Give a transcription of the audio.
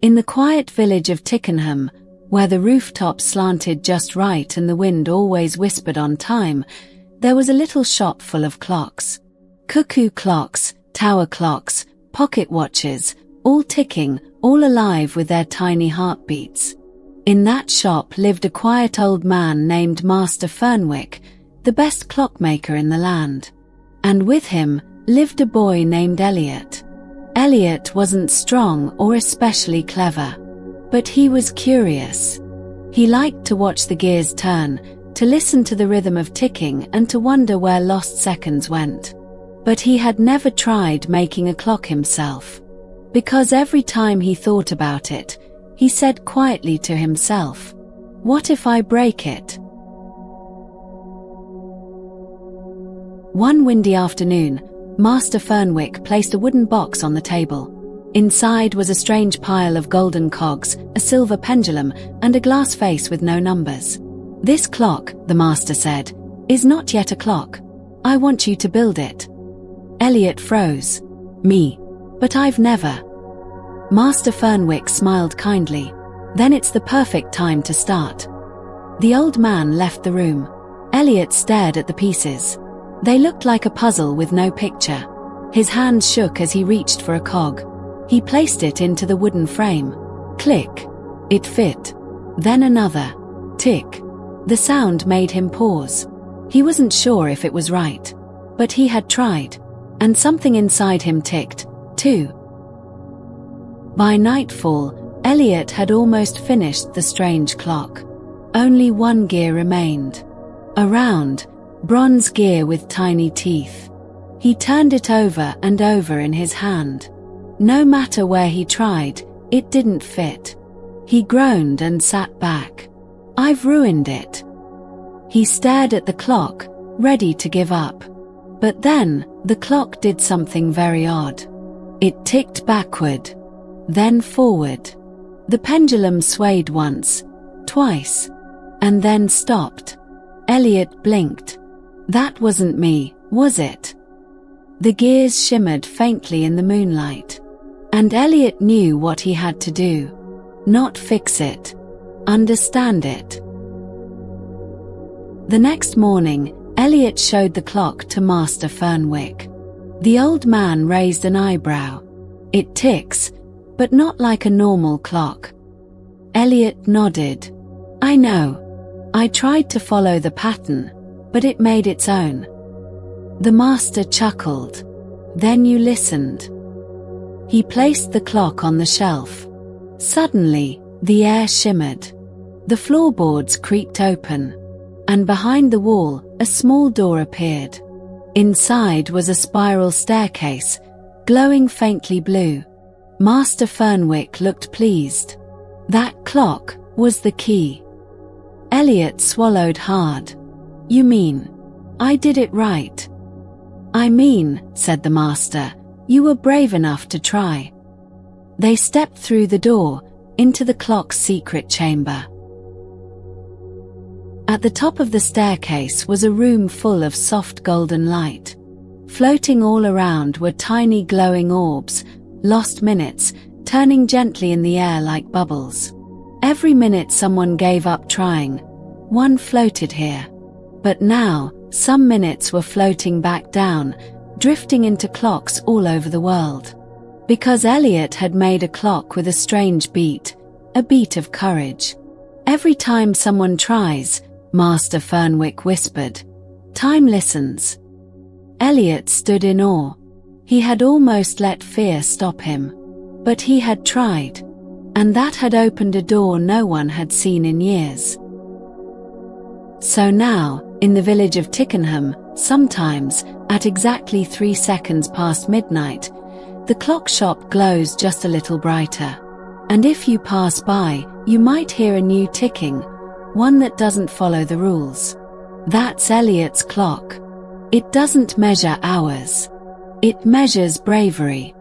In the quiet village of Tickenham, where the rooftops slanted just right and the wind always whispered on time, there was a little shop full of clocks. Cuckoo clocks, tower clocks, pocket watches, all ticking, all alive with their tiny heartbeats. In that shop lived a quiet old man named Master Fernwick, the best clockmaker in the land. And with him lived a boy named Eliot. Eliot wasn't strong or especially clever, but he was curious. He liked to watch the gears turn, to listen to the rhythm of ticking and to wonder where lost seconds went. But he had never tried making a clock himself, because every time he thought about it, he said quietly to himself, "What if I break it?" One windy afternoon, Master Fernwick placed a wooden box on the table. Inside was a strange pile of golden cogs, a silver pendulum, and a glass face with no numbers. "This clock," the master said, "is not yet a clock. I want you to build it." Eliot froze. "Me? But I've never." Master Fernwick smiled kindly. "Then it's the perfect time to start." The old man left the room. Eliot stared at the pieces. They looked like a puzzle with no picture. His hands shook as he reached for a cog. He placed it into the wooden frame. Click. It fit. Then another. Tick. The sound made him pause. He wasn't sure if it was right, but he had tried, and something inside him ticked, too. By nightfall, Eliot had almost finished the strange clock. Only one gear remained. A round, bronze gear with tiny teeth. He turned it over and over in his hand. No matter where he tried, it didn't fit. He groaned and sat back. "I've ruined it." He stared at the clock, ready to give up. But then, the clock did something very odd. It ticked backward, then forward. The pendulum swayed once, twice, and then stopped. Eliot blinked. That wasn't me, was it? The gears shimmered faintly in the moonlight. And Eliot knew what he had to do. Not fix it. Understand it. The next morning, Eliot showed the clock to Master Fernwick. The old man raised an eyebrow. "It ticks, but not like a normal clock." Eliot nodded. "I know. I tried to follow the pattern, but it made its own." The master chuckled. "Then you listened." He placed the clock on the shelf. Suddenly, the air shimmered. The floorboards creaked open, and behind the wall, a small door appeared. Inside was a spiral staircase, glowing faintly blue. Master Fernwick looked pleased. That clock was the key. Eliot swallowed hard. "You mean, I did it right?" "I mean," said the master, "you were brave enough to try." They stepped through the door, into the clock's secret chamber. At the top of the staircase was a room full of soft golden light. Floating all around were tiny glowing orbs, lost minutes, turning gently in the air like bubbles. Every minute someone gave up trying, one floated here. But now, some minutes were floating back down, drifting into clocks all over the world. Because Eliot had made a clock with a strange beat, a beat of courage. "Every time someone tries," Master Fernwick whispered, "time listens." Eliot stood in awe. He had almost let fear stop him. But he had tried. And that had opened a door no one had seen in years. So now, in the village of Tickenham, sometimes, at exactly 3 seconds past midnight, the clock shop glows just a little brighter. And if you pass by, you might hear a new ticking, one that doesn't follow the rules. That's Eliot's clock. It doesn't measure hours. It measures bravery.